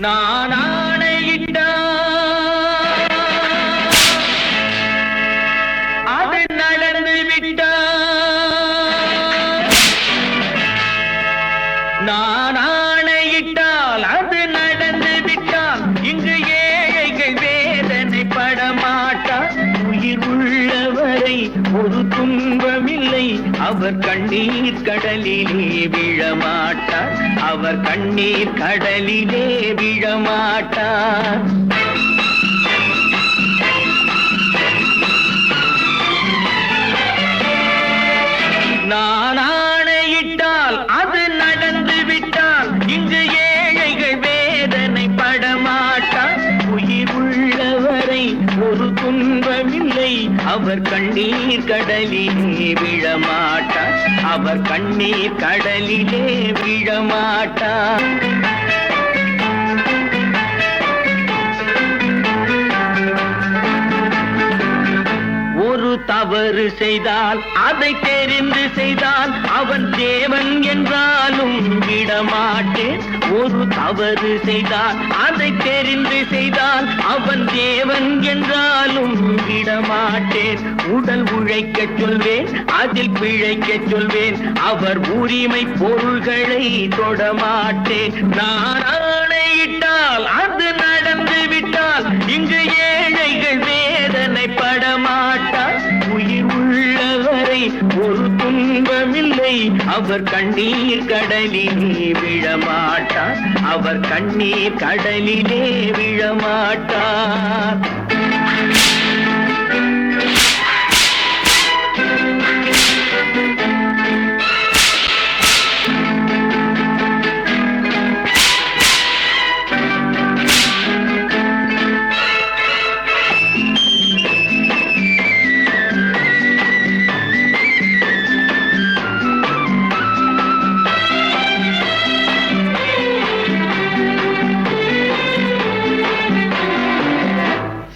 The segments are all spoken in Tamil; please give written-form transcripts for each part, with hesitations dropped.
நான் ஆணையிட்டா அது நடந்து விட்டா நான் ஆணையிட்டால் அது நடந்து விட்டால் இங்கு ஏழைகள் வேதனை படமாட்டார். உயிர் உள்ளவரை ஒரு துன்பமில்லை, அவர் கண்ணீர் கடலிலே விழமாட்டார். அவர் கண்ணீர் கடலிலே விழமாட்டார். நான் ஆணையிட்டால் அது நடந்து விட்டால் இங்கு ஏழைகள் வேதனை படமாட்டார். உயிர் உள்ளவரை ஒரு துன்பமில்லை, அவர் கண்ணீர் கடலிலே விழமாட்டார். அவர் கண்ணீர் கடலிலே விழமாட்டார். ஒரு தவறு செய்தால் அதை தெரிந்து செய்தால் அவன் தேவன் என்றாலும் விடமாட்டேன். ஒரு தவறு செய்தால் அதை தெரிந்து செய்தால் அவன் தேவன் என்றாலும் விடமாட்டேன். உடல் உழைக்க சொல்வேன், அதில் பிழைக்க சொல்வேன், அவர் உரிமை பொருள்களை தொடமாட்டேன். நான் ஆணையிட்டால் அது நடந்து விட்டால் இங்கு ஏழைகள் வேதனை படமாட்டார். உயிர் உள்ளவரை ஒரு துன்பமில்லை, அவர் கண்ணீர் கடலிலே விழமாட்டார். அவர் கண்ணீர் கடலிலே விழமாட்டார்.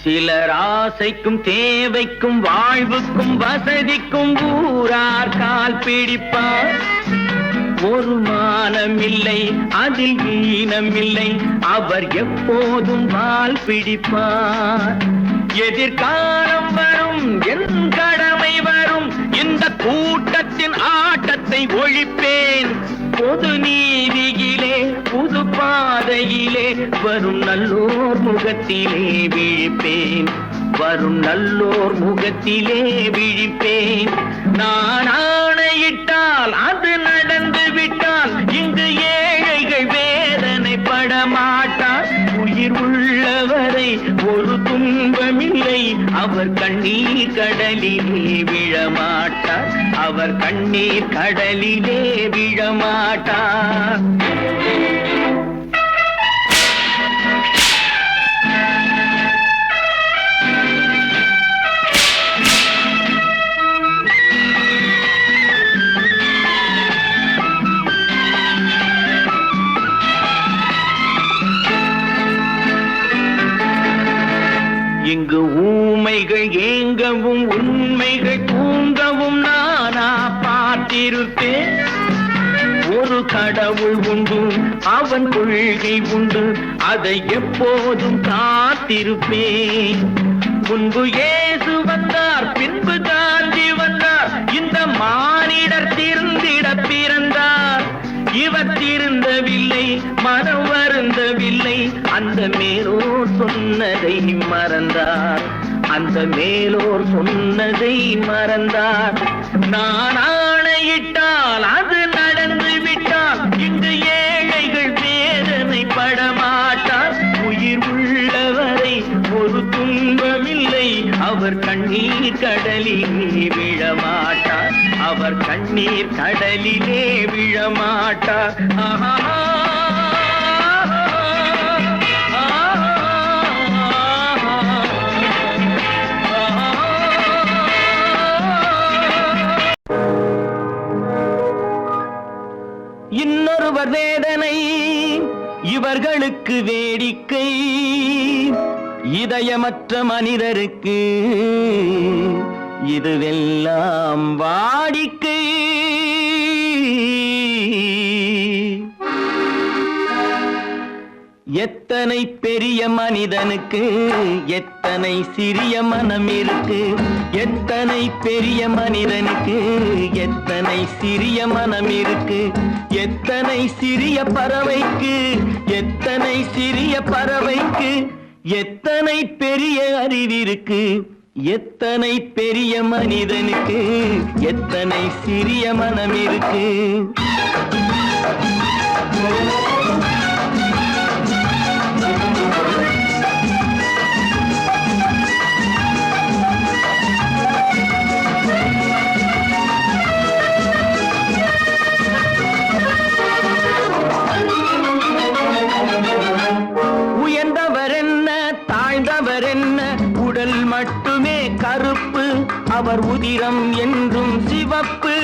சிலர் ஆசைக்கும் தேவைக்கும் வாழ்வுக்கும் வசதிக்கும் ஊரார் கால் பிடிப்பார். ஒரு மானம் இல்லை, அதில் ஈனம் இல்லை, அவர் எப்போதும் வால் பிடிப்பார். எதிர்காலம் வரும், என் கடமை வரும், இந்த கூட்டத்தின் ஆட்டத்தை ஒழிப்பேன். பொது நீதியிலே புது பாதையிலே வரும் நல்லோர் முகத்திலே விழிப்பேன். வரும் நல்லோர் முகத்திலே விழிப்பேன். நான் ஆணையிட்டால் அது நடந்து விட்டால் இங்கு ஏழைகள் வேதனை படமாட்டார். உயிர் உள்ளவரை ஒரு துன்பமில்லை, அவர் கண்ணீர் கடலிலே விழமாட்டார். அவர் கண்ணீர் கடலிலே விழமாட்டார். இங்கு ஊமைகள் ஏங்கவும் உண்மைகள் தூங்கவும் நானா பார்த்திருப்பேன். ஒரு கடவுள் உண்டு, அவன் கொள்கை உண்டு, அதை எப்போதும் காத்திருப்பேன். முன்பு இயேசு வந்தார், பின்பு காந்தி வந்தார், இந்த மானிடர் திருந்திட பிறந்தார். இவர் திருந்தவில்லை, மனம் வருந்தவில்லை, அந்த மேலோர் சொன்னதை மறந்தார். அந்த மேலோர் சொன்னதை மறந்தார். நான் ஆணையிட்டால் அது நடந்து விட்டால் இங்கு ஏழைகள் வேதனை படமாட்டார். உயிர் உள்ளவரை ஒரு துன்பமில்லை, அவர் கண்ணீர் கடலிலே விழமாட்டார். அவர் கண்ணீர் கடலிலே விழமாட்டார். ஆஹா. இன்னொருவர் வேதனை இவர்களுக்கு வேடிக்கை, இதயமற்ற மனிதருக்கு இதுவெல்லாம் வாடிக்கை. எத்தனை பெரிய மனிதனுக்கு எத்தனை சிறிய மனம் இருக்கு. எத்தனை பெரிய மனிதனுக்கு எத்தனை சிறிய மனம் இருக்கு. எத்தனை சிறிய பறவைக்கு எத்தனை சிறிய பறவைக்கு எத்தனை பெரிய அறிவிருக்கு. எத்தனை பெரிய மனிதனுக்கு எத்தனை சிறிய மனம் இருக்கு. உயர்ந்தவர் என்ன தாழ்ந்தவர் என்ன, உடல் மட்டுமே கருப்பு, அவர் உதிரம் என்றும் சிவப்பு.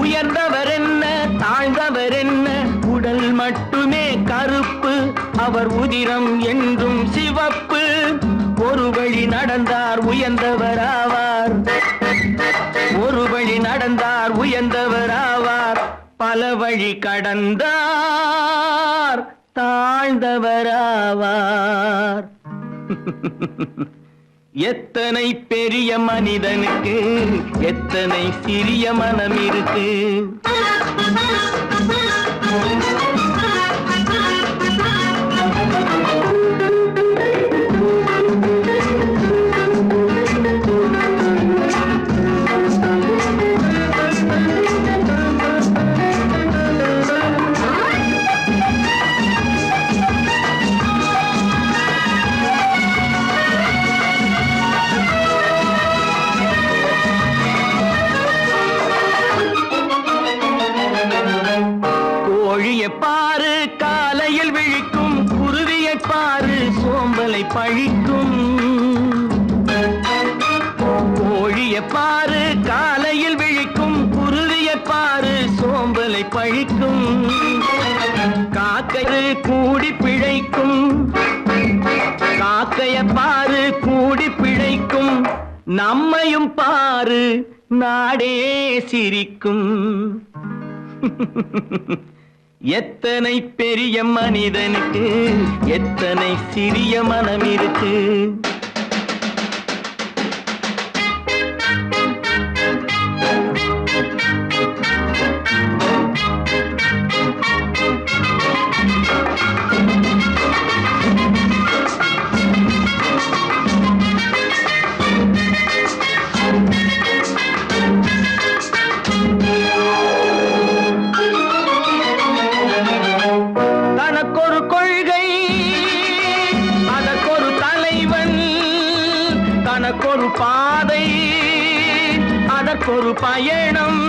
உயர்ந்தவர் என்ன தாழ்ந்தவர் என்ன, உடல் மட்டுமே கருப்பு, அவர் உதிரம் என்றும் சிவப்பு. ஒரு வழி நடந்தார் உயர்ந்தவராவார், ஒரு வழி நடந்தார் உயர்ந்தவராவார். பல வழி கடந்தார் தாழ்ந்தவராவார். எத்தனை பெரிய மனிதனுக்கு எத்தனை சிறிய மனம் இருக்கு. கோழியை பாரு காலையில் விழிக்கும், குருவியை பாரு சோம்பலை பழிக்கும். கோழியை பாரு காலையில் விழிக்கும், குருவியை பாரு சோம்பலை பழிக்கும். காக்கை கூடி பிழைக்கும், காக்கைய பாரு கூடி பிழைக்கும். நம்மையும் பாரு நாடே சிரிக்கும். எத்தனை பெரிய மனிதனுக்கு எத்தனை சிறிய மனம் இருக்கு. தனக்கொரு கொள்கை அதற்கொரு தலைவன், தனக்கொரு பாதை அதற்கொரு பயணம்.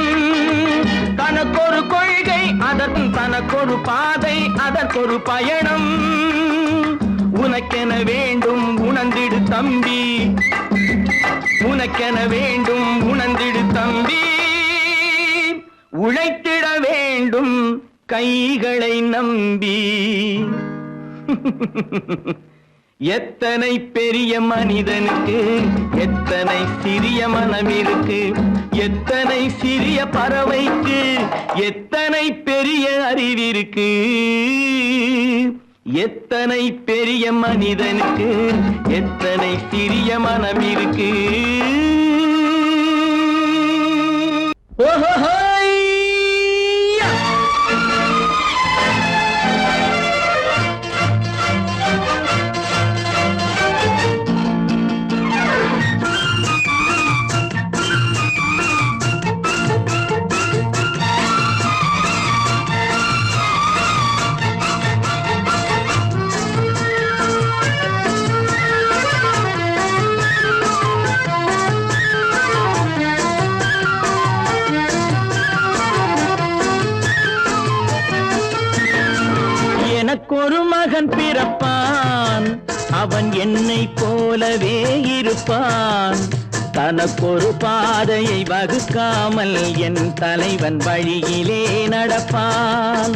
தனக்கொரு கொள்கை தனக்கொரு பாதை அதற்கொரு பயணம். உனக்கென வேண்டும் உணர்ந்திடு தம்பி, உனக்கென வேண்டும் உணர்ந்திடு தம்பி. உழைத்திட வேண்டும் கைகளை நம்பி. எத்தனை பெரிய மனிதனுக்கு எத்தனை சிறிய மனம் இருக்கு. எத்தனை சிறிய பறவைக்கு எத்தனை பெரிய அறிவிருக்கு. எத்தனை பெரிய மனிதனுக்கு எத்தனை சிறிய மனம் இருக்கு. ஓஹோ எனக்கொரு மகன் பிறப்பான், அவன் என்னை போலவே இருப்பான். தனக்கொரு பாதையை வகுக்காமல் என் தலைவன் வழியிலே நடப்பான்.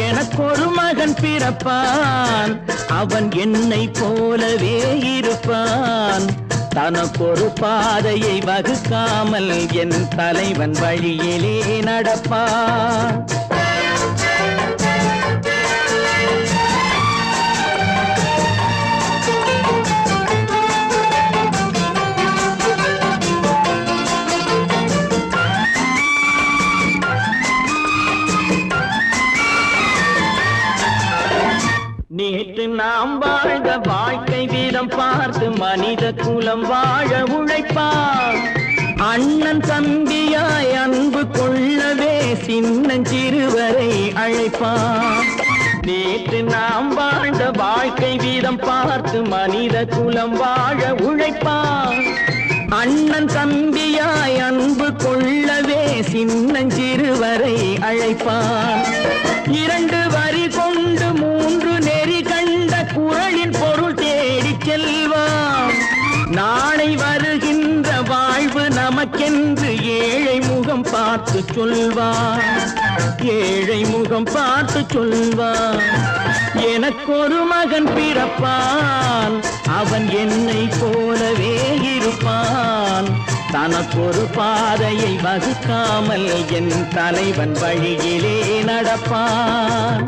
எனக்கொரு மகன் பிறப்பான், அவன் என்னை போலவே இருப்பான். தனக்கொரு பாதையை வகுக்காமல் என் தலைவன் வழியிலே நடப்பான். நாம் வாழ்ந்த வாழ்க்கை வீதம் பார்த்து மனித குலம் வாழ உழைப்பான். அண்ணன் தம்பியாய் அன்பு கொள்ளவே சின்னஞ்சிறுவரை அழைப்பான். நேற்று நாம் வாழ்ந்த வாழ்க்கை வீதம் பார்த்து மனித குலம் வாழ உழைப்பான். அண்ணன் தம்பியாய் அன்பு கொள்ளவே சின்னஞ்சிறுவரை அழைப்பான். 2 வரி கொண்டு 3 நெறி கண்ட குறளின் பொருள் தேடி செல்வான். நாளை வருகின்ற வாழ்வு நமக்கென்று ஏழை முகம் பார்த்து சொல்வான். ஏழை முகம் பார்த்து சொல்வான். எனக்கொரு மகன் பிறப்பான், அவன் என்னை போலவே இருப்பான். தனக்கொரு பாதையை வகுக்காமல் என் தலைவன் வழியிலே நடப்பான்.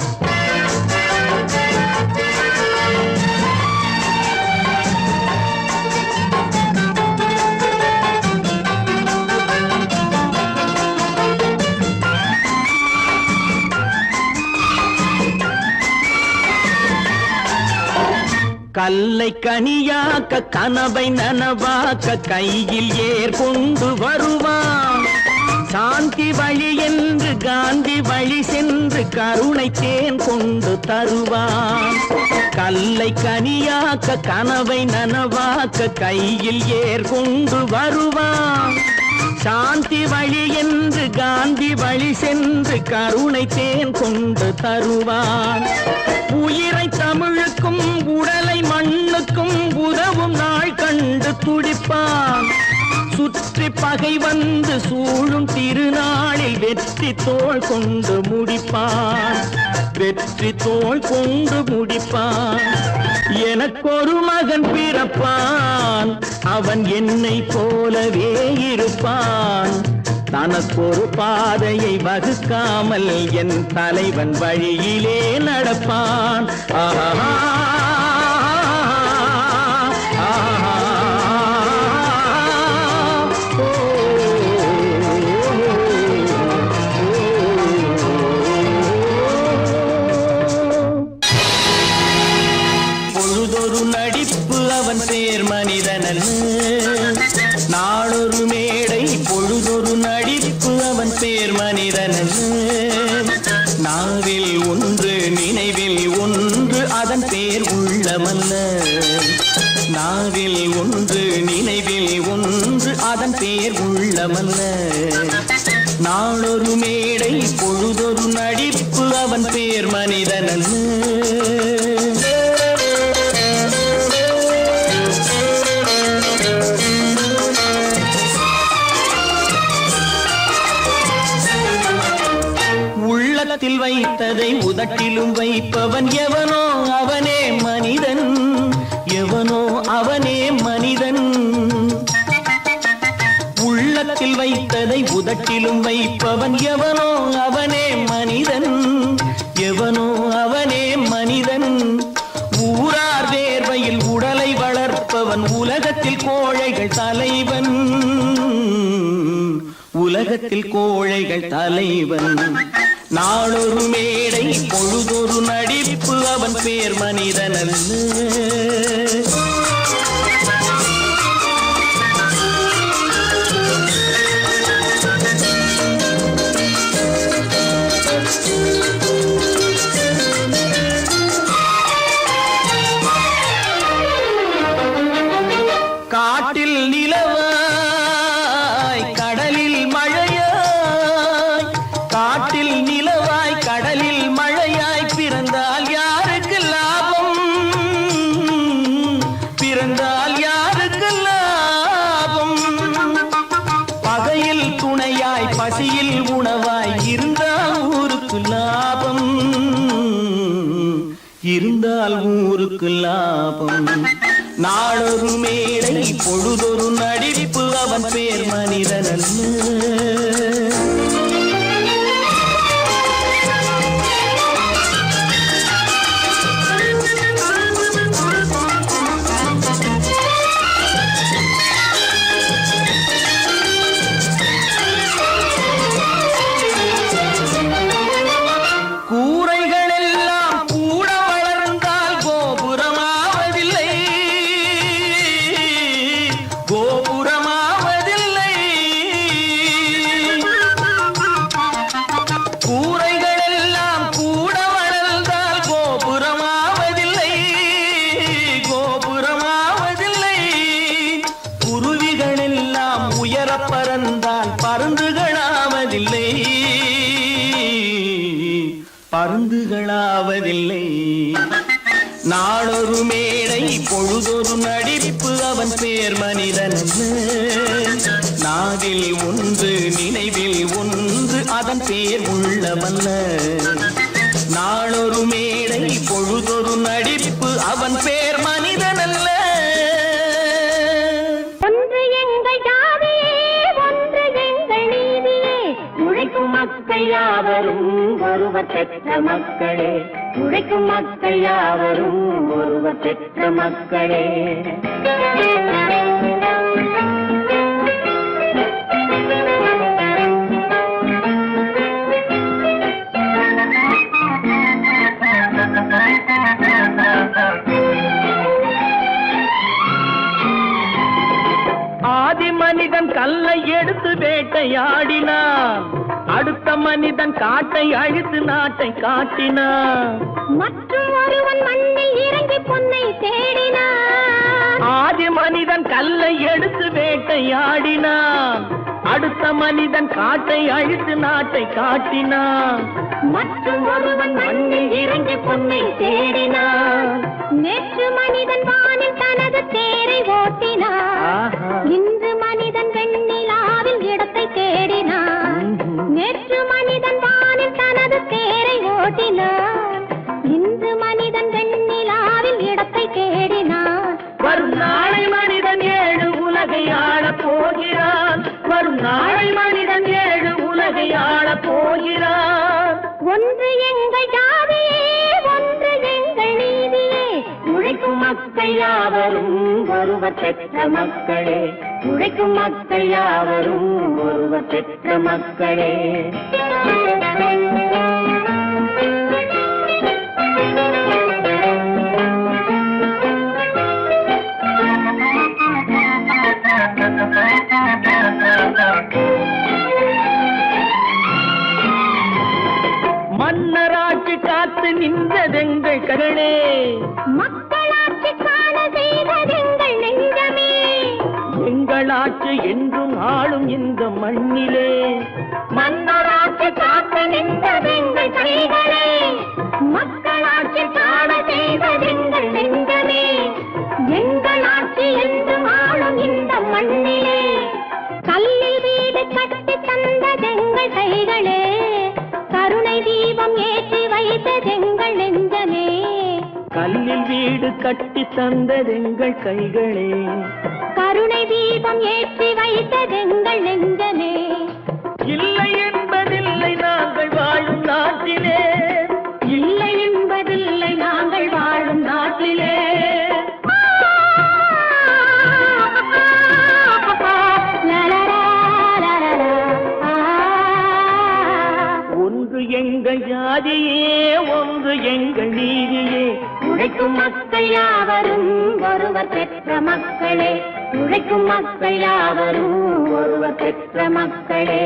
கல்லை கனியாக்க கனவை நனவாக்க கையில் ஏற்கொண்டு வருவான். சாந்தி வழி என்று காந்தி வழி சென்று கருணை தேன் கொண்டு தருவான். கல்லை கனியாக்க கனவை நனவாக்க கையில் ஏற்கொண்டு வருவான். சாந்தி வழி என்று காந்தி வழி சென்று கருணை தேன் கொண்டு தருவான். உயிரை தமிழுக்கும் உடலை மண்ணுக்கும் உதவும் நாள் கண்டு துடிப்பான். சுற்றி பகை வந்து சூழும் திருநாளில் வெற்றி தோள் கொண்டு முடிப்பான். வெற்றி தோள் கொண்டு முடிப்பான். எனக்கொரு மகன் பிறப்பான், அவன் என்னை போலவே இருப்பான். தனக்கொரு பாதையை வகுக்காமல் என் தலைவன் வழியிலே நடப்பான். ஆஹா பொழுதொரு நடிப்பு அவன் பேர் மனிதனல்ல. நாளொரு மேடை பொழுதொரு நடிப்பு அவன் பேர் மனிதனல்ல. நாவில் ஒன்று நினைவில் ஒன்று அதன் பேர் உள்ளமல்ல. நாவில் ஒன்று நினைவில் ஒன்று அதன் பேர் உள்ளமல்ல. நாளொரு மேடை பொழுதொரு நடிப்பு அவன் பேர் மனிதனல்ல. உள்ளத்தில் வைத்ததை உதட்டிலும் வைப்பவன் எவனோ அவனே மனிதன். எவனோ அவனே மனிதன். உள்ளத்தில் வைத்ததை உதட்டிலும் வைப்பவன் எவனோ அவனே மனிதன். எவனோ அவனே மனிதன். ஊரார் வேர்வையில் உடலை வளர்ப்பவன் உலகத்தில் கோழைகள் தலைவன். உலகத்தில் கோழைகள் தலைவன். நாளொரு மேடை பொழுதொரு நடிப்பு அவன் பேர் மனிதனல்ல. காட்டில் நிலவாய் கடலில் மழையாய். காட்டில் நிலவாய் கடலில் மழையாய் பிறந்தால் யாருக்கு லாபம்? பிறந்தால் யாருக்கு லாபம்? பகையில் துணையாய் பசியில் உணவாய் இருந்தால் ஊருக்கு லாபம். இருந்தால் ஊருக்கு லாபம். நாளொரு மேடை பொழுதொரு நடிப்பு அவன் பேர் மனிதனல்ல. கூரைகள் எல்லாம் கூட வளர்ந்தால் கோபுரம் நாளொரு மேடை பொழுதொரு நடிப்பு அவன் பேர் மனிதன் நாவில் ஒன்று நினைவில் ஒன்று அதன் பேர் உள்ளவல்ல நாளொரு மேடை பொழுதொரு நடிப்பு அவன் பேர் மனிதன் அல்ல ஒன்று எங்கள் ஜாதியே ஒன்று எங்கள் நீதியே உழைக்கும் மக்கள் யாவரும் ஒருவர் பெற்ற மக்களே உழைக்கும் மக்கள் யாவரும் ஒருவர் பெற்ற மக்களே ஆதி மனிதன் கல்லை எடுத்து வேட்டையாடினான் அடுத்த மனிதன் காட்டை அழித்து நாட்டை காட்டினான் மற்றும் ஒருவன் மண்ணில் இறங்கி பொன்னை தேடினான் ஆதி மனிதன் கல்லை எடுத்து வேட்டையாடினான் அடுத்த மனிதன் காட்டை அழித்து நாட்டை காட்டினான் மற்றும் ஒருவன் மண்ணில் இறங்கி பொன்னை தேடினான் நேற்று மனிதன் வானில் தனது தேரை ஓட்டினான் இன்று மனிதன் வெண்ணிலாவில் இடத்தை தேடினான் நேற்று மனிதன் வானில் தனது தேரை ஓட்டினான் இன்று மனிதன் வெண்ணிலாவில் இடத்தை தேடினான் வரும் நாளை மனிதன் 7 உலகை ஆளப் போகிறான் வரும் நாளை மனிதன் 7 உலகை ஆளப் போகிறான் ஒன்று எங்கள் ஜாதியே ஒன்று எங்கள் நீதியே உழைக்கும் மக்கள் யாவரும் ஒருவர் பெற்ற மக்களே உழைக்கும் மக்கள் யாவரும் ஒருவர் பெற்ற மக்களே மன்னராட்சி காத்து நின்றதெங்கள் கரணே மக்களாட்சி காண செய்ததெங்கள் நெஞ்சமே எங்களாட்சி என்றும் ஆளும் இந்த மண்ணிலே மன்னராட்சி காத்து நின்றதெங்கள் கைகளே மக்களாட்சி காண செய்ததெங்கள் நெஞ்சமே எங்களாட்சி என்றும் ஆளும் இந்த மண்ணிலே கல்லில் வீடு கட்டி தந்ததெங்கள் கைகளே கருணை தீபம் ஏற்றி வைத்ததெங்கள் நெஞ்சமே கல்லில் வீடு கட்டி தந்ததெங்கள் கைகளே கருணை தீபம் ஏற்றி வைத்ததெங்கள் நெஞ்சமே இல்லை என்பதில்லை நாங்கள் வாழும் நாட்டிலே இல்லை என்பதில்லை நாங்கள் வாழும் நாட்டிலே ஒன்று எங்கள் ஜாதியே ஒன்று எங்கள் நீதியே உழைக்கும் மக்கள் யாவரும் ஒருவர் பெற்ற மக்களே உழைக்கும் மக்கள் யாவரும் ஒருவர் பெற்ற மக்களே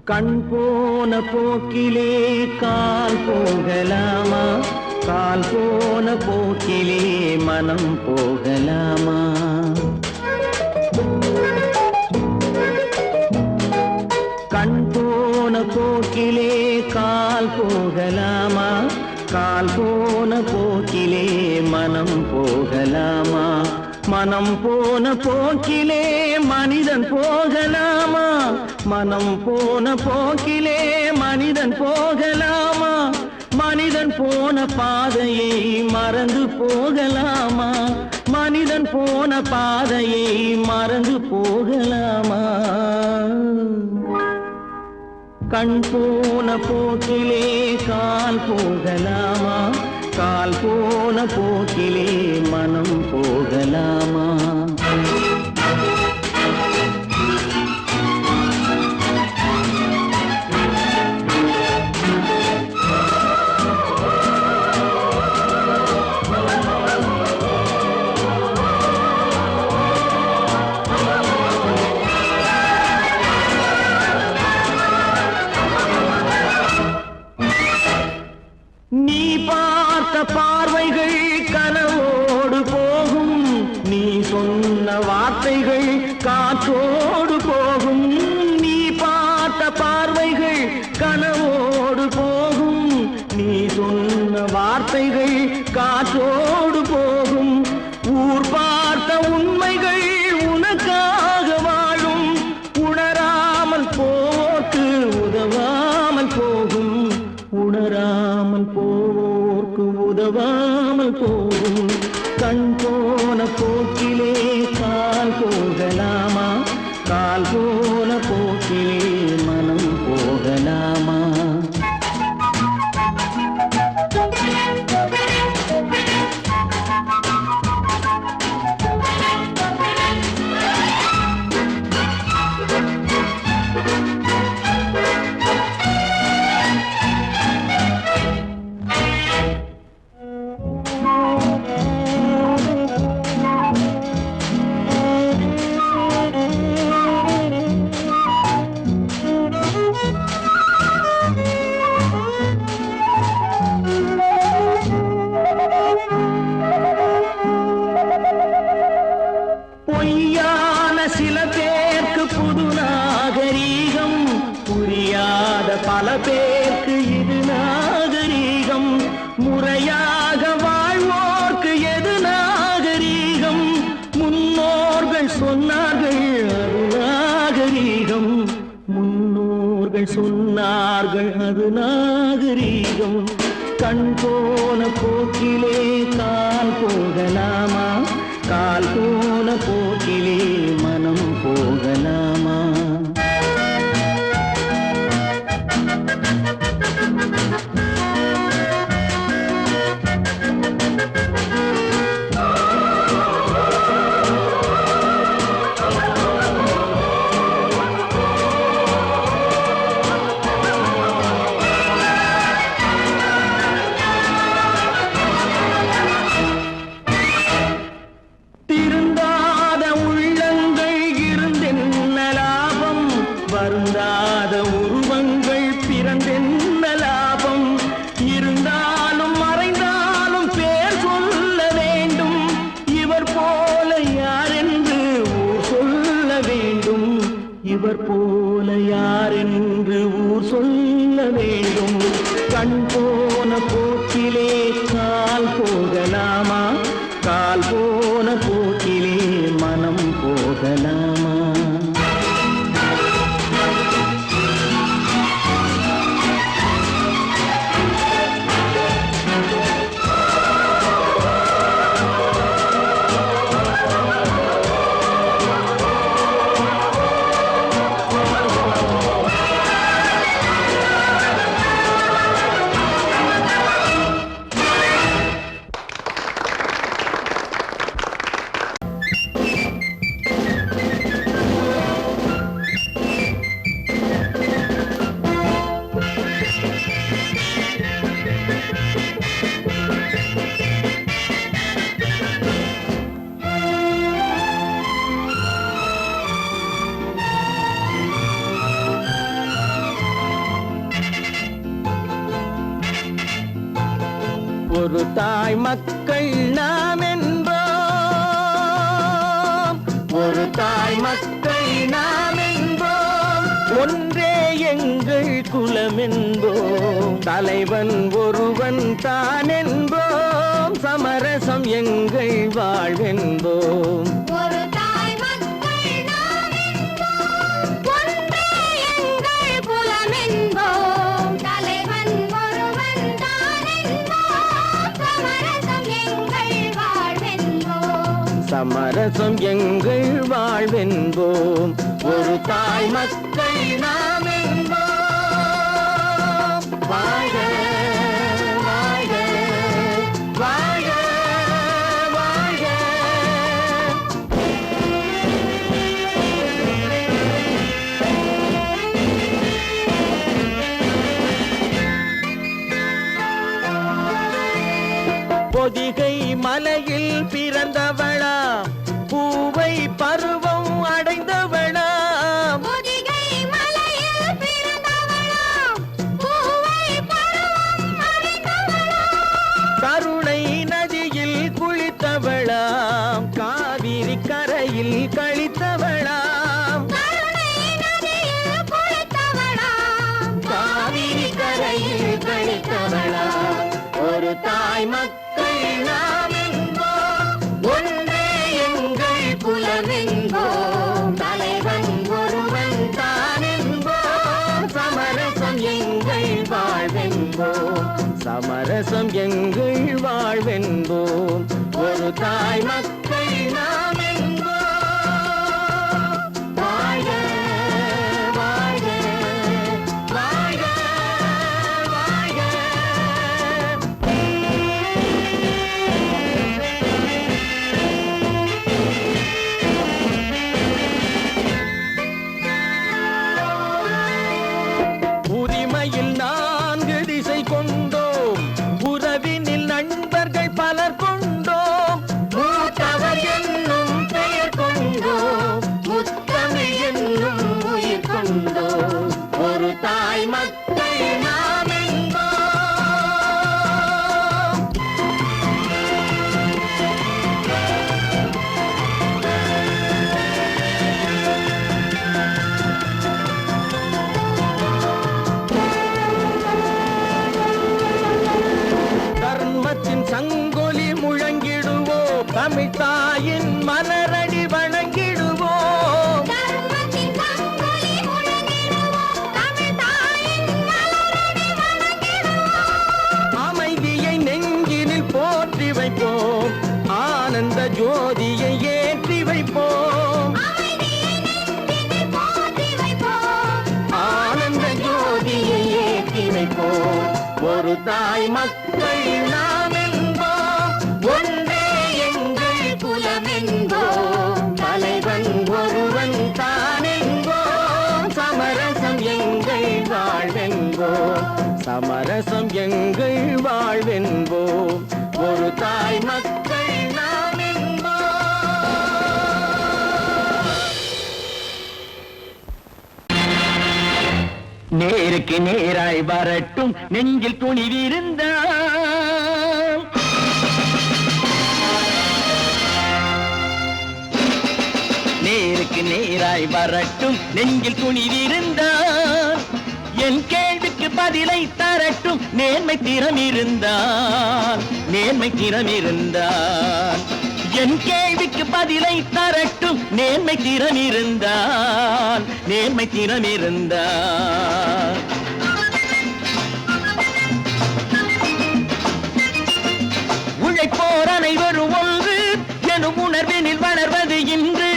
கண் போன போக்கிலே கால் போகலாமா கால் போன போக்கிலே மனம் போகலாமா கண் போன போக்கிலே கால் போகலாமா கால் போன போக்கிலே மனம் போகலாமா மனம் போன போக்கிலே மனிதன் போகலாமா மனம் போன போக்கிலே மனிதன் போகலாமா மனிதன் போன பாதையை மறந்து போகலாமா? மனிதன் போன பாதையை மறந்து போகலாமா? கண் போன போக்கிலே கால் போகலாமா? கால் போன போக்கிலே மனம் போகலாமா? நீ பார்த்த பார்வைகள் கனவோடு போகும், நீ சொன்ன வார்த்தைகள் காற்றோடு போகும். நீ பார்த்த பார்வைகள் கனவோடு போகும், நீ சொன்ன வார்த்தைகள் காற்றோடு போகும். ஊர் பார்த்த உண்மைகள் உனக்காக வாழும், உணராமல் போக்கு உதவாமல் போகும். உணராமல் போக்கு உதவாமல் போகும். கண் போன போக்கிலே கால் போகலாமா? கால் போன போக்கிலே மனம் போகலாமா? பொய்யான சில பேருக்கு புது நாகரீகம், புரியாத பல பேருக்கு இது நாகரீகம். முறையாக வாழ்வோர்க்கு எது நாகரீகம்? முன்னோர்கள் சொன்னார்கள் அது நாகரீகம். முன்னோர்கள் சொன்னார்கள் அது நாகரீகம். கண் போன போக்கிலே கால் போகலாமா? கால் போன போக்கிலே மனம் போகலாமா? திருந்தாத உள்ளங்கள் இருந்தென்ன லாபம்? வருந்தாத உருவங்கள் பிறந்தென்ன லாபம்? இருந்தாலும் மறைந்தாலும் பேர் சொல்ல வேண்டும். இவர் போல யாரென்று ஊர் சொல்ல வேண்டும். இவர் போல யாரென்று ஊர் சொல்ல வேண்டும். கண் போன போக்கிலே கால் போகலாமா? கால் போன போக்கிலே மனம் போகலாமா? ஒரு தாய் மக்கள் நாம் என்போம். ஒரு தாய் மக்கள் நாம் என்போம். ஒன்றே எங்கள் குலம் என்போம். தலைவன் ஒருவன் தான் என்போம். சமரசம் எங்கள் வாழ்வென்போம். ஒரு தாய் மக்கள் நாம் என்போம். ஒன்றே எங்கள் குலம் என்போம். தலைவன் ஒருவன் தான் சமரசம் எங்கள் வாழ்வென்போம். ஒரு தாய் மக்கள் நாம் என்போம். வாழ்க வாழ்க வாழ்க வாழ்க. பொதிகை மலையில் பிறந்தவளா, பூவை பருவம் அடைந்தவளா, பொதிகை மலையில் பிறந்தவளா, பூவை பருவம் அடைந்தவளா, கருணை நதியில் குளித்தவளா, காவிரி கரையில் கழித்தவளா, கருணை நதியில் குளித்தவளா, காவிரி கரையில் கழித்தவளா. ஒரு தாய் மக்கள் நாம் என்போம். ஒன்றே எங்கள் குலம் என்போம். தலைவன் ஒருவன் தான் என்போம். சமரசம் எங்கள் வாழ்வென்போம். சமரசம் எங்கள் வாழ்வென்போம். ஒரு தாய் மக்கள் நாம் என்போம். வாழ்க வாழ்க வாழ்க வாழ்க. உரிமையில் 4 திசை கொண்டோம். உறவினில் நண்பர்கள் பலர் கொண்டோம். மூத்தவர் என்னும் பெயர் கொண்டோம். முத்தமிழ் என்னும் உயிர் கொண்டோம். ஒரு தாய் மக்கள் நாம் என்போம். தர்மத்தின் சங்கொலி முழங்கிடுவோம். தமிழ் தாயின் மலரடி வணங்கிடுவோம். தர்மத்தின் சங்கொலி முழங்கிடுவோம். தமிழ் தாயின் மலரடி வணங்கிடுவோம். அமைதியை நெஞ்சினில் போற்றி வைப்போம். ஆனந்த ஜோதியை ஏற்றி வைப்போம். அமைதியை நெஞ்சினில் போற்றி வைப்போம். ஆனந்த ஜோதியை ஏற்றி வைப்போம். ஒரு தாய் மக்கள் நாம் என்போம். ஒன்றே எங்கள் குலம் என்போம். தலைவன் ஒருவன் தான் என்போம். சமரசம் எங்கள் வாழ்வென்போம். சமரசம் எங்கள் வாழ்வென்போம். ஒரு தாய் மக்கள் நாம் என்போம். நேருக்கு நேராய் வரட்டும் நெஞ்சில் துணிவிருந்தால். நேருக்கு நேராய் வரட்டும் நெஞ்சில் துணிவிருந்தால். என் கேள்விக்கு பதிலை தரட்டும் நேர்மை திறம் இருந்தால். நேர்மை திறம் இருந்தால். என் கேள்விக்கு பதிலை தரட்டும் நேர்மை திறம் இருந்தால். நேர்மை திறம் இருந்தால். உழைப்போர் அனைவரும் ஒன்று எனும் உணர்வினில் வளர்வது இன்று.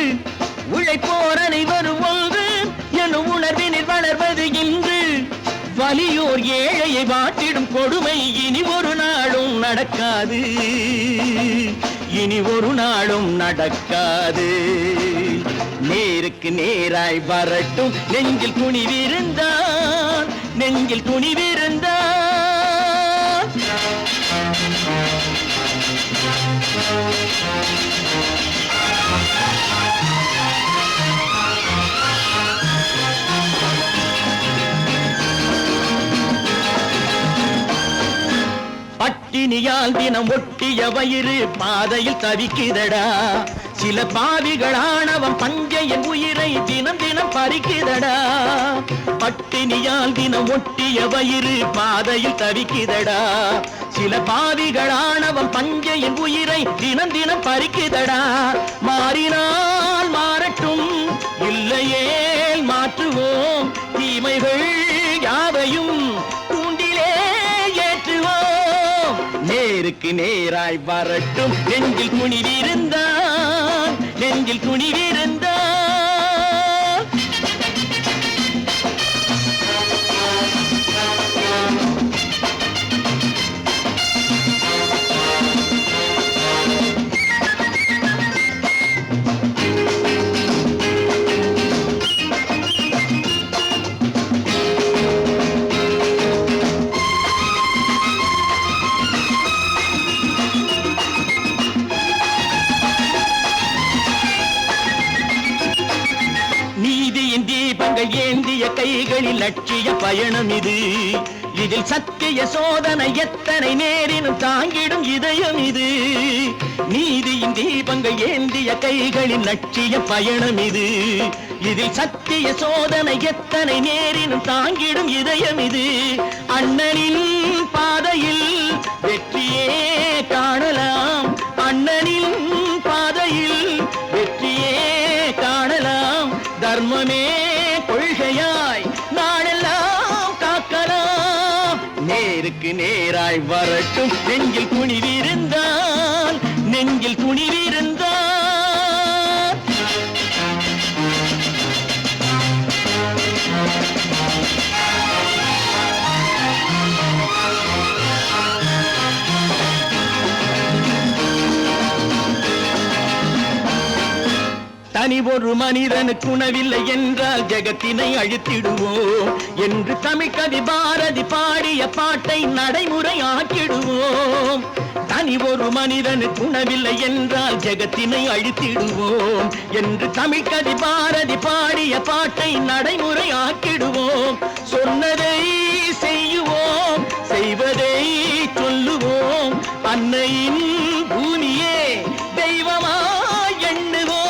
உழைப்போர் அனைவரும் ஒன்று எனும் உணர்வினில் வளர்வது இன்று. வலியோர் ஏழையை வாட்டிடும் கொடுமை இனி ஒரு நாளும் நடக்காது. இனி ஒரு நாளும் நடக்காது. நேருக்கு நேராய் வரட்டும் நெஞ்சில் துணிவிருந்தால். நெஞ்சில் துணிவிருந்தால். பட்டினியால் தினம் ஒட்டிய வயிறு பாதையில் தவிக்குதடா. சில பாவிகள் ஆணவம் பஞ்சையின் உயிரை தினம் தினம் பறிக்குதடா. பட்டினியால் தினம் ஒட்டிய வயிறு பாதையில் தவிக்குதடா. சில பாவிகள் ஆணவம் பஞ்சையின் உயிரை தினம் தினம் பறிக்குதடா. மாறினால் மாறட்டும் இல்லையேல் மாற்றுவோம். தீமைகள் யாவையும் தூண்டிலே ஏற்றுவோம். நேருக்கு நேராய் வரட்டும் நெஞ்சில் துணிவிருந்தால். நெஞ்சில் துணிவிருந்தா நீதியின் தீபங்கள் ஏந்திய கைகளில் லட்சிய பயணம் இது. இதில் சத்திய சோதனை எத்தனை நேரினும் தாங்கிடும் இதயம் இது. நீதியின் தீபங்கள் ஏந்திய கைகளில் லட்சிய பயணம் இது. இதில் சத்திய சோதனை எத்தனை நேரினும் தாங்கிடும் இதயம் இது. அண்ணனின் பாதையில் வெற்றியே காணலாம். அண்ணனின் பாதையில் வெற்றியே காணலாம். தர்மமே கொள்கையாய் நாடெல்லாம் காக்கலாம். நேருக்கு நேராய் வரட்டும் நெஞ்சில் துணிவிருந்தால். நெஞ்சில் துணிவிருந்தால் தனி ஒரு மனிதனுக்கு உணவில்லை என்றால் ஜெகத்தினை அழித்திடுவோம் என்று தமிழ் கவி பாரதி பாடிய பாட்டை நடைமுறையாக்கிடுவோம். தனி ஒரு மனிதனுக்கு உணவில்லை என்றால் ஜெகத்தினை அழித்திடுவோம் என்று தமிழ் கவி பாரதி பாடிய பாட்டை நடைமுறையாக்கிடுவோம். சொன்னதை செய்யுவோம், செய்வதை சொல்லுவோம். அன்னையின் பூமியே தெய்வமா எண்ணுவோம்.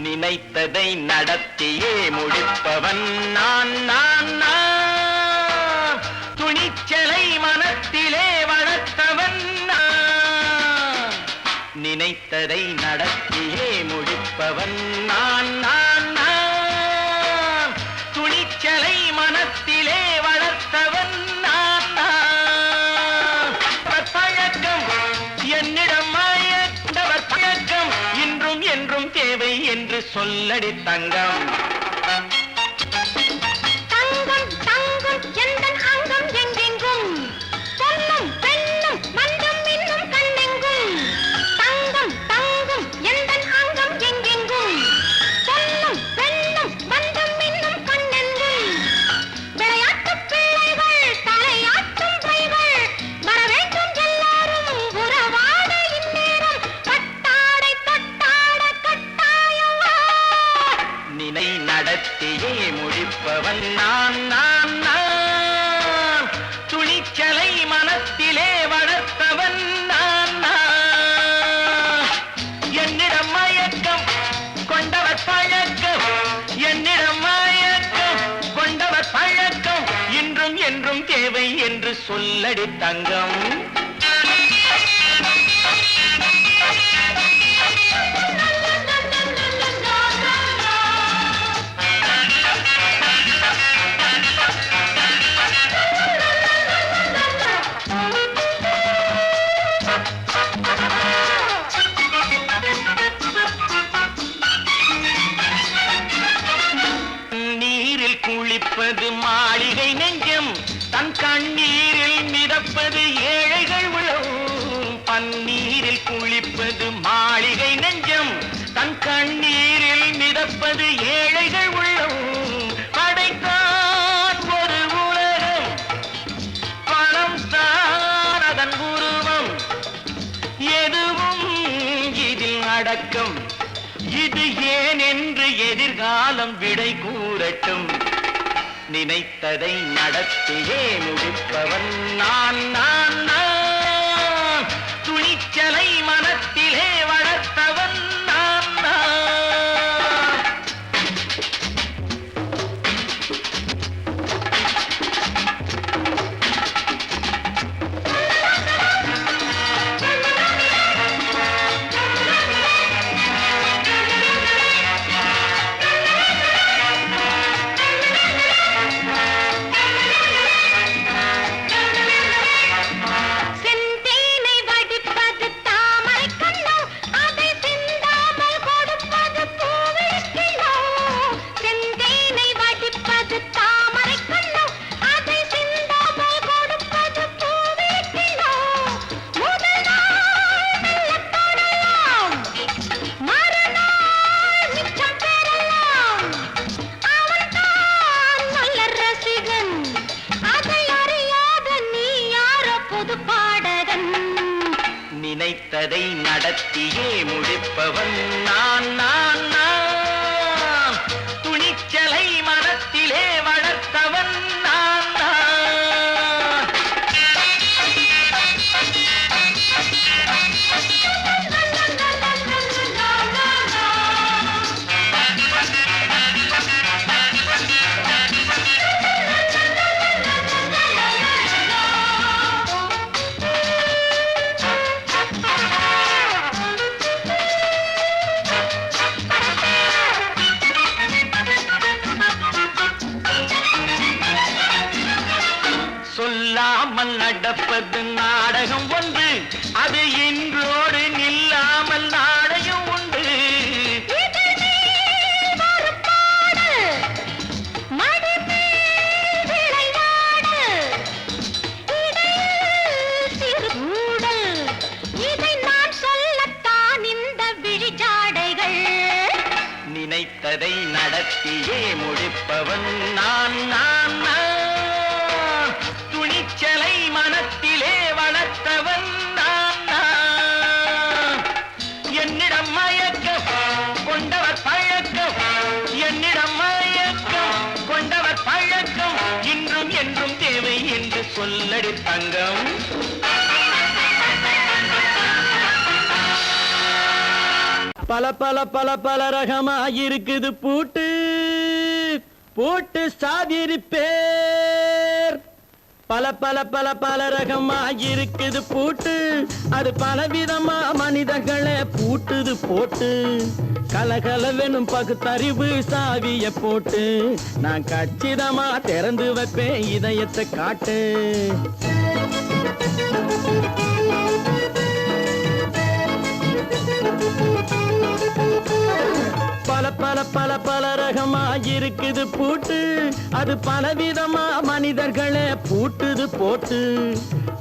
நினைத்ததை நடத்தியே முடிப்பவன் நான் நான் நான். துணிச்சலை மனத்திலே வளர்த்தவன் நான். நினைத்ததை நடத்தியே முடிப்பவன் நான் நான் நான். துணிச்சலை மனத்திலே வளர்த்தவன் நான் நான். பழக்கம் என்னிடம் மாயத்தவர் பழக்கம் இன்றும் என்றும் தேவை என்று சொல்லடி தங்கம். தங்கம் தங்கம் எந்தன் அங்கம் எங்கெங்கும். பொன்னும் பெண்ணும் மண்டும் இன்னும் கண்ணெங்கும். தங்கம் தங்கம் எந்தன் அங்கம் எங்கெங்கும். பொன்னும் பெண்ணும் மண்டும் இன்னும் கண்ணெங்கும். விளையாட்டுப் பிள்ளைகள் தலையாட்டும் கைகள் வர வேண்டும் எல்லாரும் உறவாட இந்நேரம். பட்டாடை தொட்டாட கட்டாயம் வா. நினை நடத்தியே முடிப்பவன் நான் நான் நான். துணிச்சலை மனத்திலே வளர்த்தவன் நான் நான். என்னிடம் மயக்கம் கொண்டவர் பழக்கம். என்னிடம் மயக்கம் கொண்டவர் பழக்கம் இன்றும் என்றும் தேவை என்று சொல்லடி தங்கம். நீரில் குளிப்பது மாளிகை நெஞ்சம். தன் கண்ணீரில் மிதப்பது ஏழைகள் உழவும். பன்னீரில் குளிப்பது மாளிகை நெஞ்சம். தன் கண்ணீரில் மிதப்பது ஏழைகள் மயக்கம் இது ஏன் என்று எதிர்காலம் விடை கூறட்டும். நினைத்ததை நடத்தியே முடிப்பவன் நான் நான் நான். துணிச்சலை மனத்திலே வளர்த்தவன் நான் நான். நினைத்ததை நடத்தியே முடிப்பவன் நான் நான் நான். துணிச்சலை மனத்திலே வளர்த்தவன் நான் நான். சொல்லாமல் நடப்பது நாடகம் ஒன்று, அது இன்றோடு நில்லாமல் நாடையும் உண்டு. நினைத்ததை நடத்தியே முடிப்பவன் நான் நான் நான். துணிச்சலை மனத்திலே வளர்த்தவன் நான் நான். என்னிடம் மயக்கம் கொண்டவர் பழக்கம், என்னிடம் மயக்கம் கொண்டவர் பழக்கம் இன்றும் என்றும் தேவை என்று சொல்லடி தங்கம். பல பல பல பல ரகமாயிருக்குது பூட்டு பூட்டு சாதிரி பேர். பல பல பல பல ரகமாயிருக்குது பூட்டு, அது பலவிதமா மனிதர்களை பூட்டுது போட்டு. கலகலவெனும் பகுத்தறிவு சாவிய போட்டு, நான் கச்சிதமா திறந்து வைப்பேன் இதயத்தை காட்டு. பல பல பல பல ரகமாயிருக்குது பூட்டு, அது பலவிதமா மனிதர்களை பூட்டுது போட்டு.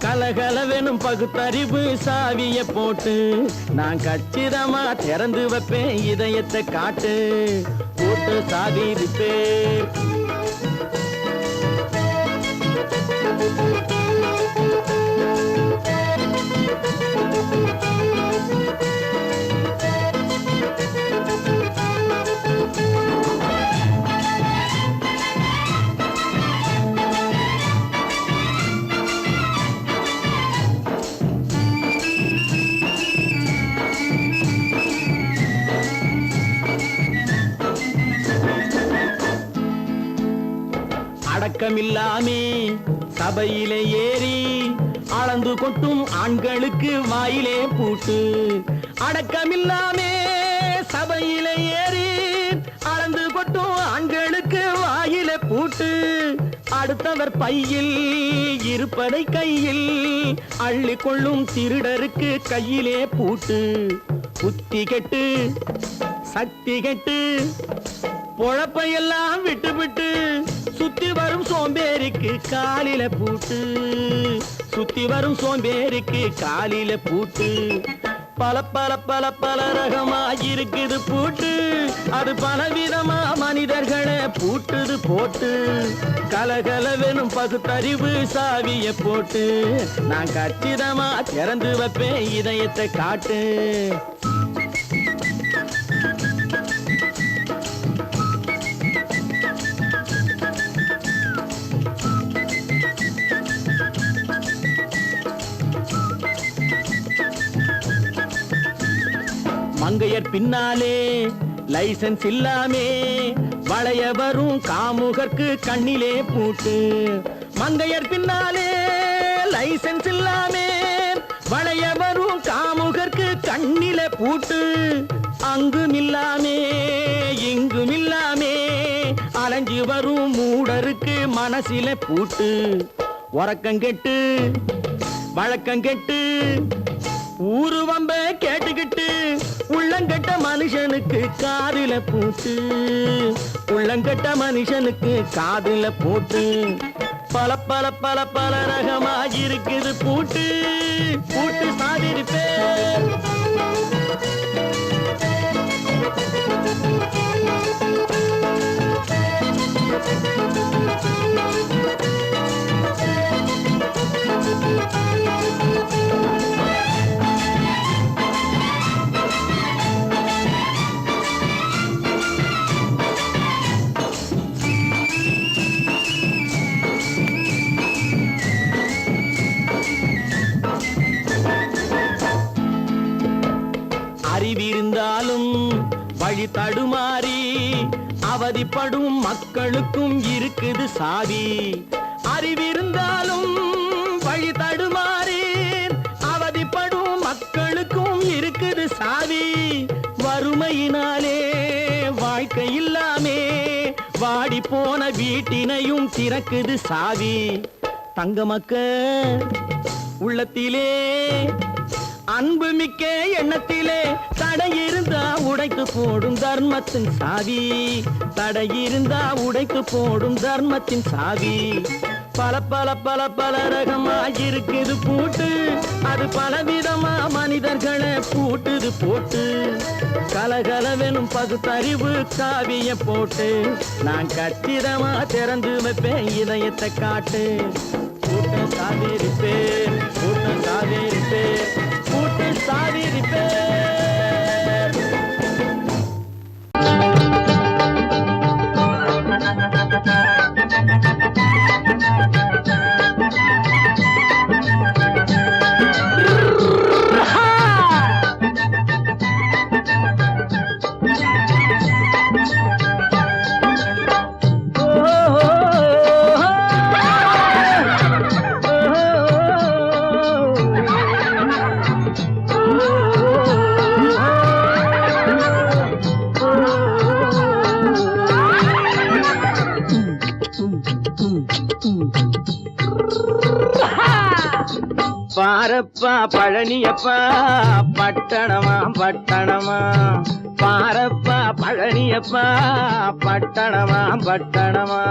கலகலவெனும் பகுத்தறிவு சாவிய போட்டு, நான் கச்சிதமா திறந்து வைப்பேன் இதயத்தை காட்டு. பூட்டு சாதிரி பேர். அடக்கமில்லாமே சபையிலே ஏறி அளந்து கொட்டும் ஆண்களுக்கு வாயிலே பூட்டு. அடக்கமில்லாமே சபையிலே ஏறி அளந்து கொட்டும் ஆண்களுக்கு வாயிலே பூட்டு. அடுத்தவர் பையில் இருப்பதை கையில் அள்ளி கொள்ளும் திருடருக்கு கையிலே பூட்டு. புத்தி கெட்டு சக்தி கெட்டு பொழப்பையெல்லாம் விட்டு விட்டு சுத்தி வரும் சோம்பேறிக்கு காலில பூட்டு. சுத்தி வரும் சோம்பேறிக்கு காலில பூட்டு. பல பல பல பல ரகமாயிருக்குது பூட்டு, அது பலவிதமா மனிதர்களை பூட்டுது போட்டு. கலகலவெனும் பகுத்தறிவு சாவிய போட்டு, நான் கச்சிதமா திறந்து வைப்பேன் இதயத்தை காட்டு. பின்னாலே லைசன்ஸ் இல்லாமே வளைய வரும் காமுகர்க்கு கண்ணிலே பூட்டு. மங்கையர் பின்னாலே லைசன்ஸ் இல்லாமே வளைய வரும் காமுகர்க்கு கண்ணிலே பூட்டு. அங்கும் இல்லாமே இங்கும் இல்லாமே அலைஞ்சு வரும் மூடருக்கு மனசில பூட்டு. உறக்கங்கெட்டு வழக்கங்கெட்டு ஊரு வம்ப கேட்டுக்கிட்டு உள்ளங்கட்ட மனுஷனுக்கு காதுல பூட்டு. உள்ளங்கட்ட மனுஷனுக்கு காதுல பூட்டு. பல பல பல பல ரகமாயிருக்குது பூட்டு. பூட்டு சாதிருப்பேன். அறிவிருந்தாலும் வழி தடுமாறி அவதிப்படும் மக்களுக்கும் இருக்குது சாவி. அறிவிருந்தாலும் வழி தடுமாறி அவதிப்படும் மக்களுக்கும் இருக்குது சாவி. வறுமையினாலே வாழ்க்கை இல்லாமே வாடி போன வீட்டினையும் திறக்குது சாவி. தங்க மக்க உள்ளத்திலே அன்பு மிக்க எண்ணத்திலே தடை இருந்தா உடைத்து போடும் தர்மத்தின் சாவி. தடை இருந்தா உடைத்து போடும் தர்மத்தின் சாவி. பல பல பல பல ரகமாயிருக்குது பூட்டு. அது பலவிதமா மனிதர்களை பூட்டுது போட்டு. கலகலவெனும் பகுத்தறிவு காவிய போட்டு நான் கச்சிதமா திறந்து வைப்பேன் இதயத்தை காட்டு. பூட்டு சாவிருப்பேன் பூட்டு சாவிருப்பேன் பூட்டு சாவிருப்பேன். பாரப்பா பழனியப்பா பட்டணமா பட்டணமா. பாரப்பா பழனியப்பா பட்டணமா பட்டணமா.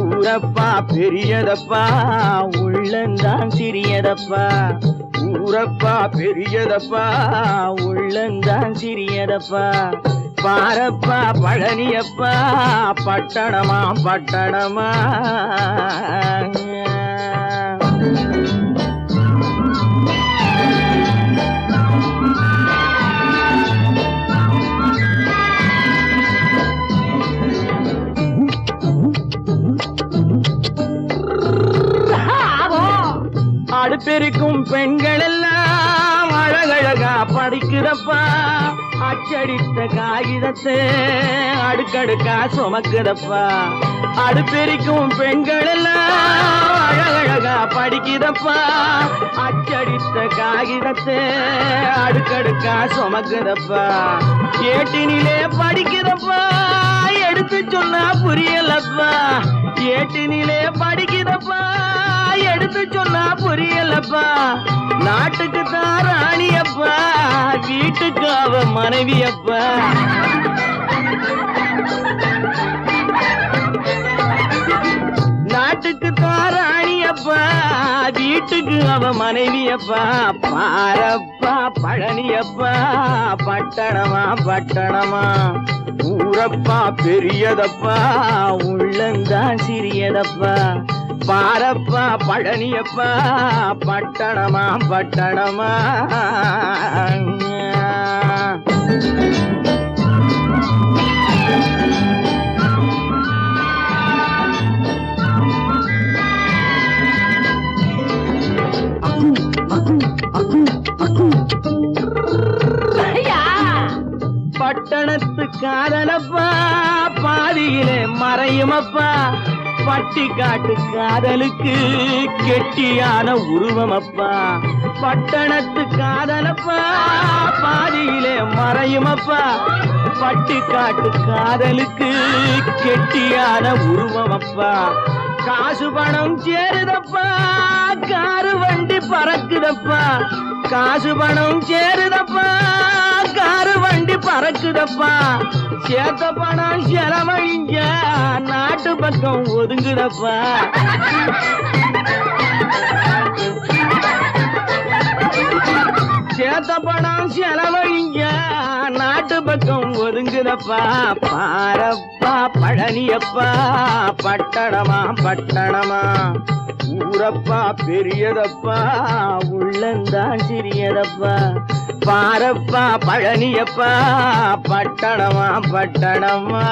ஊரப்பா பெரியதப்பா உள்ளந்தான் சிறியதப்பா. ஊரப்பா பெரியதப்பா உள்ளந்தான் சிறியதப்பா. பாரப்பா பழனியப்பா பட்டணமா பட்டணமா. அடுப்பெருக்கும் பெண்கள் எல்லாம் அழகழகா படிக்குதப்பா. அச்சடித்த காகிதத்தை அடுக்கடுக்கா சுமக்குதப்பா. அடுப்பெருக்கும் பெண்கள் எல்லாம் அழகழகா படிக்குதப்பா. அச்சடித்த காகிதத்தை அடுக்கடுக்கா சுமக்குதப்பா. ஏட்டினிலே படிக்குதப்பா எடுத்து சொன்னா புரியலப்பா. ஏட்டினிலே படிக்குதப்பா எடுத்து சொன்னா புரியலப்பா. நாட்டுக்கு தான் ராணியப்பா வீட்டுக்கு அவ மனைவியப்பா. நாட்டுக்கு தான் ராணியப்பா வீட்டுக்கு அவ மனைவியப்பா. பாரப்பா பழனியப்பா பட்டணமா பட்டணமா. ஊரப்பா பெரியதப்பா உள்ளந்தான் சிறியதப்பா. பாரப்பா பழனியப்பா பட்டணமா பட்டணமா. பட்டணத்து காதலப்பா பாதியிலே மறையுமப்பா பட்டி காட்டு காதலுக்கு கெட்டியான உருவமப்பா பட்டணத்து காதலப்பா பாதியிலே மறையுமப்பா பட்டி காட்டு காதலுக்கு கெட்டியான உருவமப்பா காசு பணம் சேருதப்பா காரு வண்டி பறக்குதப்பா காசு பணம் சேருதப்பா காரு வண்டி பறக்குதப்பா சேத்த பணம் செலவழிங்க நாட்டு பக்கம் ஒதுங்குதப்பா சேத்த பணம் செலவழிங்க நாட்டு பக்கம் ஒதுங்குதப்பா பாரப்பா பழனியப்பா பட்டணமா பட்டணமா ஊரப்பா பெரியதப்பா உள்ளந்தான் சிறியதப்பா பாரப்பா பழனியப்பா பட்டணமா பட்டணமா